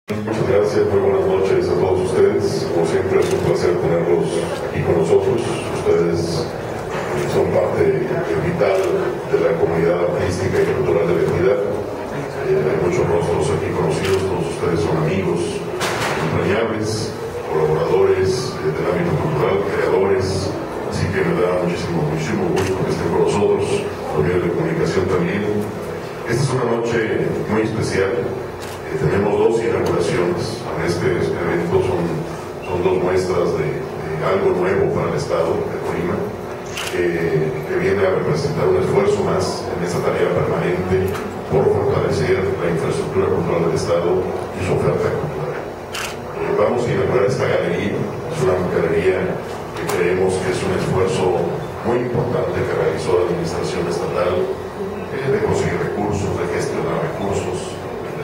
Muchas gracias, muy buenas noches a todos ustedes. Como siempre es un placer tenerlos aquí con nosotros. Ustedes son parte vital de la comunidad artística y cultural de la entidad. Hay muchos rostros aquí conocidos, todos ustedes son amigos entrañables, colaboradores del ámbito cultural, creadores, así que me da muchísimo gusto que estén con nosotros, los medios de comunicación también. Esta es una noche muy especial. Tenemos dos inauguraciones en este evento, son dos muestras de algo nuevo para el Estado de Colima, que viene a representar un esfuerzo más en esta tarea permanente por fortalecer la infraestructura cultural del Estado y su oferta cultural. Vamos a inaugurar esta galería, es una galería que creemos que es un esfuerzo muy importante que realizó la Administración Estatal de conseguir recursos, de gestionar recursos,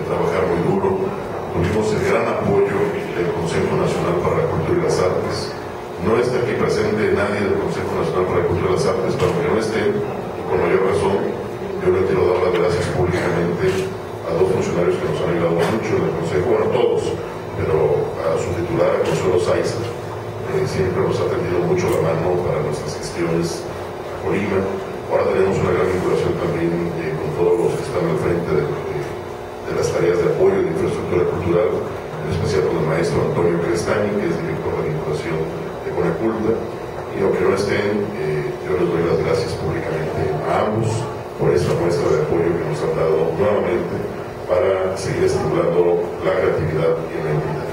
trabajar muy duro. Tuvimos el gran apoyo del Consejo Nacional para la Cultura y las Artes. No está aquí presente nadie del Consejo Nacional para la Cultura y las Artes, pero que no estén, y con mayor razón, yo le quiero dar las gracias públicamente a dos funcionarios que nos han ayudado mucho en el Consejo, bueno, todos, pero a su titular, a Consuelo Saiza, siempre nos ha tendido mucho la mano para nuestras gestiones a Colima. Ahora tenemos una gran vinculación también con todos los que están al frente de las tareas de apoyo de infraestructura cultural, en especial con el maestro Antonio Crestani, que es director de vinculación de Conaculta. Y aunque no estén, yo les doy las gracias públicamente a ambos por esta muestra de apoyo que nos han dado nuevamente para seguir estimulando la creatividad y la entidad.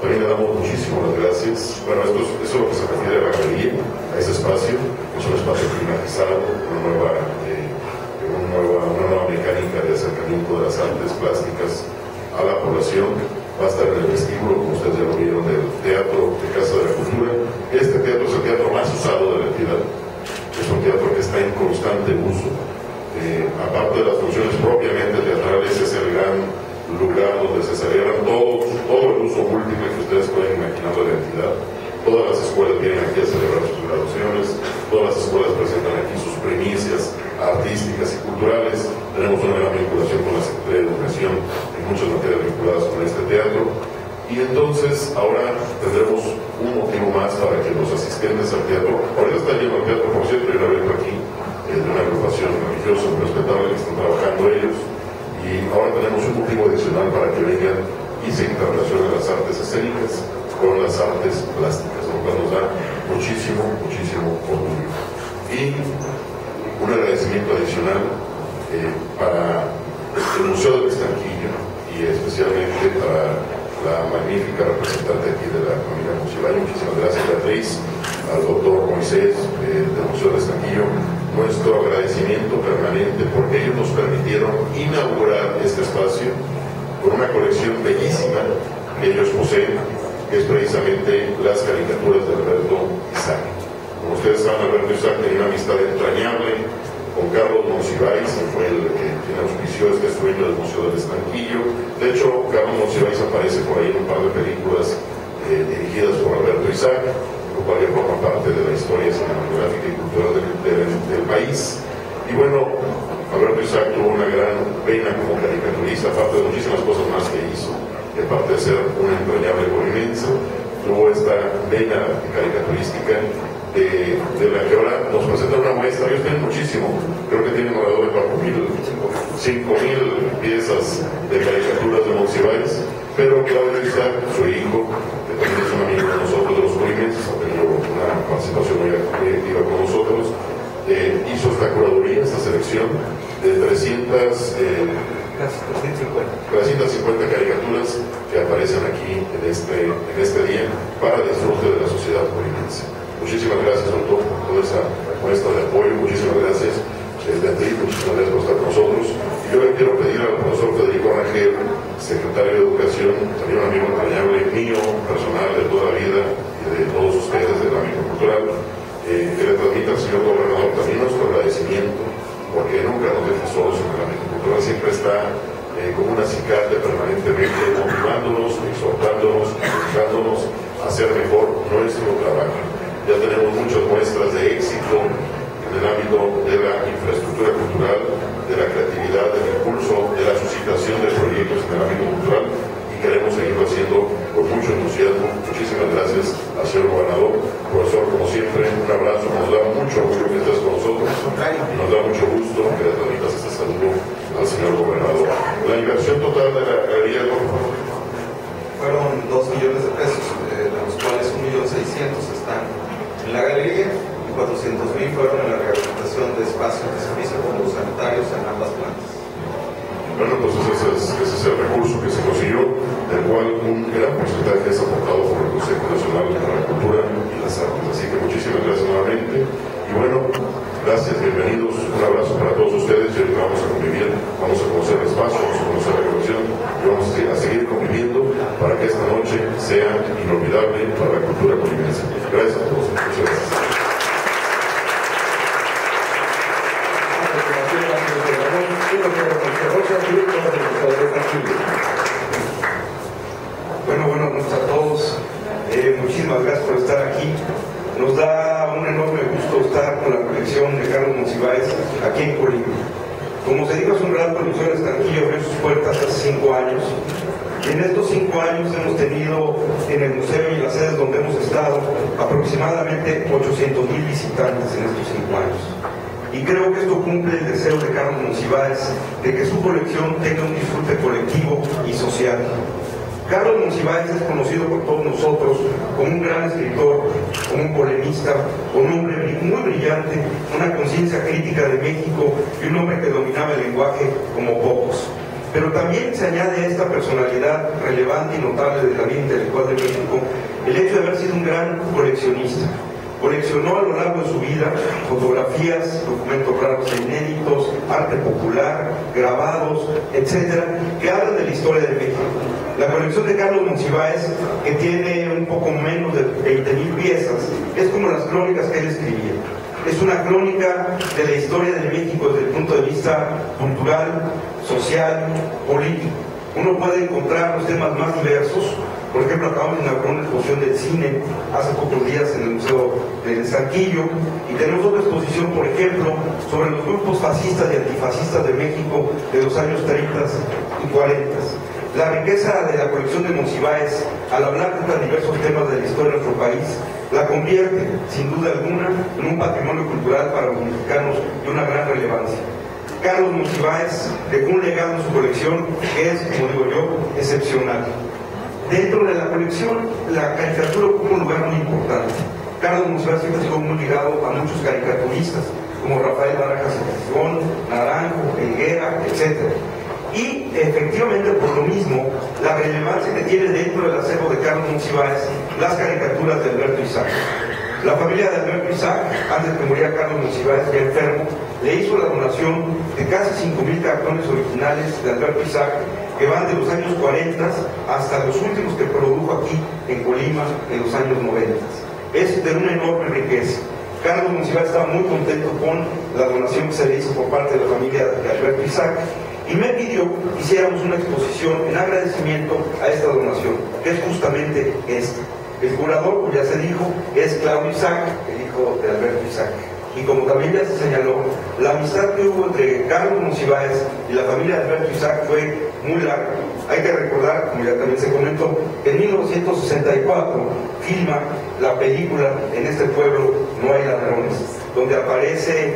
También le damos muchísimas gracias. Bueno, eso es lo que se refiere a la galería, a ese espacio, es un espacio climatizado, una nueva mecánica de acercamiento de las artes plásticas a la población. Va a estar en el vestíbulo, como ustedes ya lo vieron, del Teatro de Casa de la Cultura. Este teatro es el teatro más usado de la entidad, es un teatro que está en constante uso. Aparte de las funciones propiamente teatrales, es el gran lugar donde se celebran todo el uso múltiple que ustedes pueden imaginar de la entidad. Todas las escuelas vienen aquí a celebrar sus graduaciones, todas las escuelas presentan aquí sus primicias artísticas y culturales. Tenemos una gran vinculación con la Secretaría de Educación en muchas materias vinculadas con este teatro. Y entonces ahora tendremos un motivo más para que los asistentes al teatro, ahorita está lleno el teatro, por cierto, hay un evento aquí de una agrupación religiosa muy respetable que están trabajando ellos, y ahora tenemos un motivo adicional para que vengan y se interrelacionen las artes escénicas con las artes plásticas, lo cual nos da muchísimo orgullo. Y un agradecimiento adicional para el Museo del Estanquillo y especialmente para la magnífica representante aquí de la familia Monsiváis. Muchísimas gracias, Beatriz, al doctor Moisés del Museo del Estanquillo. Nuestro agradecimiento permanente porque ellos nos permitieron inaugurar este espacio con una colección bellísima que ellos poseen, que es precisamente las caricaturas de Alberto Isaac. Como ustedes saben, Alberto Isaac tenía una amistad entrañable con Carlos Monsiváis, que fue el quien auspició este sueño del Museo del Estanquillo. De hecho, Carlos Monsiváis aparece por ahí en un par de películas dirigidas por Alberto Isaac, lo cual ya forma parte de la historia cinematográfica y cultural del país. Y bueno, Alberto Isaac tuvo una gran vena como caricaturista, aparte de muchísimas cosas más que hizo, y aparte de ser un entrañable colimense, tuvo esta vena caricaturística de la que ahora nos presenta una muestra. Ellos tienen muchísimo, creo que tienen alrededor de 5.000 piezas de caricaturas de Monsiváis, pero Claudio Isaac, su hijo, que también es un amigo de nosotros, de los colimenses, ha tenido una participación muy activa con nosotros, hizo esta curaduría, esta selección de 350 caricaturas que aparecen aquí en este día para disfrute de la sociedad colimense. Muchísimas gracias, doctor, por toda esa muestra de apoyo. Muchísimas gracias, Beatriz, muchísimas gracias por estar con nosotros. Y yo le quiero pedir al profesor Federico Rangel, secretario de Educación, también un amigo entrañable mío, personal de toda la vida, y de todos ustedes del ámbito cultural, que le transmita al señor gobernador también nuestro agradecimiento, porque nunca nos deja solos en el ámbito cultural, siempre está como un acicate permanentemente motivándonos, exhortándonos, empujándonos a hacer mejor nuestro trabajo. Ya tenemos muchas muestras de éxito en el ámbito de la infraestructura cultural, de la creatividad, del impulso, de la suscitación de proyectos en el ámbito cultural, y queremos seguir Muchísimas gracias al señor gobernador. Profesor, como siempre, un abrazo. Nos da mucho orgullo que estés con nosotros. Nos da mucho gusto que le transmitas este saludo al señor gobernador. La inversión total de la galería fueron 2 millones de pesos, de los cuales 1.600.000 están en la galería y 400.000 fueron en la rehabilitación de espacios de servicio como los sanitarios en ambas plantas. Bueno, pues ese es el recurso que se consiguió, del cual un gran porcentaje es aportado por el Consejo Nacional para la Cultura y las Artes. Así que muchísimas gracias nuevamente. Y bueno, gracias, bienvenidos, un abrazo para todos ustedes. Y ahorita vamos a convivir, vamos a conocer el espacio, vamos a conocer la colección y vamos a seguir conviviendo para que esta noche sea inolvidable para la cultura colimense. Gracias a todos. Muchas gracias. Bueno, buenas noches a todos. Muchísimas gracias por estar aquí. Nos da un enorme gusto estar con la colección de Carlos Monsiváis aquí en Colima. Como se dijo hace un rato, el Museo del Estanquillo abrió sus puertas hace 5 años. Y en estos 5 años hemos tenido en el museo y en las sedes donde hemos estado aproximadamente 800.000 visitantes en estos 5 años. Y creo que esto cumple el deseo de Carlos Monsiváis de que su colección tenga un disfrute colectivo y social. Carlos Monsiváis es conocido por todos nosotros como un gran escritor, como un polemista, como un hombre muy brillante, una conciencia crítica de México y un hombre que dominaba el lenguaje como pocos. Pero también se añade a esta personalidad relevante y notable de la vida intelectual de México el hecho de haber sido un gran coleccionista. Coleccionó a lo largo de su vida fotografías, documentos raros e inéditos, arte popular, grabados, etcétera, que hablan de la historia de México. La colección de Carlos Monsiváis, que tiene un poco menos de 20.000 piezas, es como las crónicas que él escribía. Es una crónica de la historia de México desde el punto de vista cultural, social, político. Uno puede encontrar los temas más diversos. Por ejemplo, acabamos de inaugurar una exposición del cine hace pocos días en el Museo del Estanquillo y tenemos otra exposición, por ejemplo, sobre los grupos fascistas y antifascistas de México de los años 30 y 40. La riqueza de la colección de Monsiváis, al hablar de tan diversos temas de la historia de nuestro país, la convierte, sin duda alguna, en un patrimonio cultural para los mexicanos de una gran relevancia. Carlos Monsiváis dejó un legado en su colección que es, como digo yo, excepcional. Dentro de la colección, la caricatura ocupa un lugar muy importante. Carlos Monsiváis siempre estuvo muy ligado a muchos caricaturistas, como Rafael Barajas Ciscón, Naranjo, Higuera, etc. Y efectivamente, por lo mismo, la relevancia que tiene dentro del acervo de Carlos Monsiváis las caricaturas de Alberto Isaac. La familia de Alberto Isaac, antes de que muriera Carlos Monsiváis, ya enfermo, le hizo la donación de casi 5.000 cartones originales de Alberto Isaac, que van de los años 40 hasta los últimos que produjo aquí en Colima en los años 90. Es de una enorme riqueza. Carlos Monsiváis estaba muy contento con la donación que se le hizo por parte de la familia de Alberto Isaac y me pidió que hiciéramos una exposición en agradecimiento a esta donación, que es justamente esta. El curador, como ya se dijo, es Claudio Isaac, el hijo de Alberto Isaac. Y como también ya se señaló, la amistad que hubo entre Carlos Monsiváis y la familia de Alberto Isaac fue muy larga. Hay que recordar, como ya también se comentó, que en 1964 filma la película En este pueblo no hay ladrones, donde aparece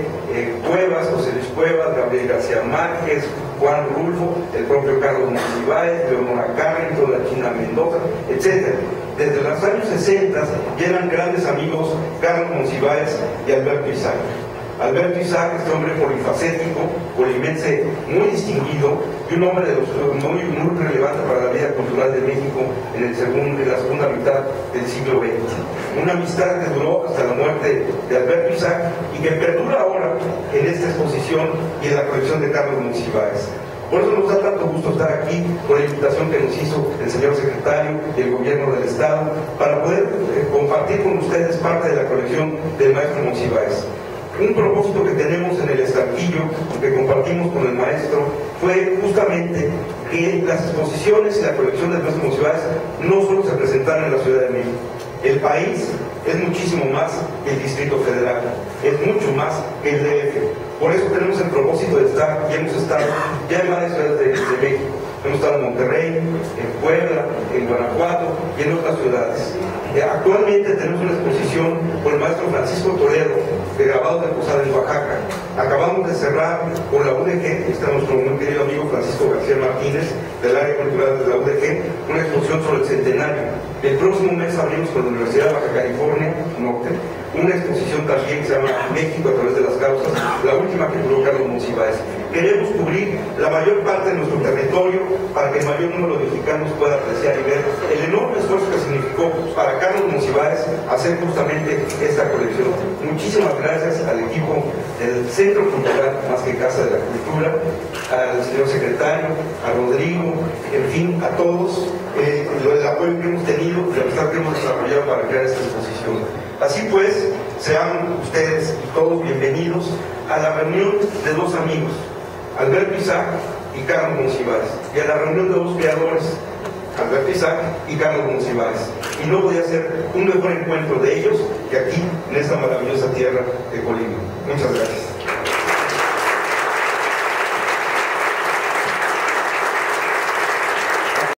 Cuevas, José Luis Cuevas, Gabriel García Márquez, Juan Rulfo, el propio Carlos Monsiváis, Leonora Carrington, la China Mendoza, etc. Desde los años 60 ya eran grandes amigos Carlos Monsiváis y Alberto Isaac. Alberto Isaac, este hombre polifacético, colimense muy distinguido y un hombre muy relevante para la vida cultural de México en la segunda mitad del siglo XX. Una amistad que duró hasta la muerte de Alberto Isaac y que perdura ahora en esta exposición y en la colección de Carlos Monsiváis. Por eso nos da tanto gusto estar aquí, por la invitación que nos hizo el señor secretario y el gobierno del Estado, para poder compartir con ustedes parte de la colección del maestro Monsiváis. Un propósito que tenemos en el Estanquillo, que compartimos con el maestro, fue justamente que las exposiciones y la colección del maestro Monsiváis no solo se presentaran en la Ciudad de México. El país es muchísimo más que el Distrito Federal, es mucho más que el DF. Por eso tenemos el propósito de estar, y hemos estado ya en varias ciudades de México. Hemos estado en Monterrey, en Puebla, en Guanajuato y en otras ciudades. Actualmente tenemos una exposición por el maestro Francisco Toledo de grabados de Posada en Oaxaca. Acabamos de cerrar con la UDG, está nuestro muy querido amigo Francisco García Martínez del área cultural de la UDG, una exposición sobre el centenario. El próximo mes abrimos con la Universidad de Baja California Norte una exposición también que se llama México a través de las causas, la última que curó Carlos Monsiváis. Queremos cubrir la mayor parte de nuestro territorio para que el mayor número de mexicanos pueda apreciar y ver el enorme esfuerzo que significó para Carlos Monsiváis hacer justamente esta colección. Muchísimas gracias al equipo del Centro Cultural, más que Casa de la Cultura, al señor secretario, a Rodrigo, en fin, a todos, el apoyo que hemos tenido, la amistad que hemos desarrollado para crear esta exposición. Así pues, sean ustedes todos bienvenidos a la reunión de dos amigos, Alberto Isaac y Carlos Monsiváis, y a la reunión de dos creadores, Alberto Isaac y Carlos Monsiváis. Y no podía ser un mejor encuentro de ellos que aquí, en esta maravillosa tierra de Colima. Muchas gracias.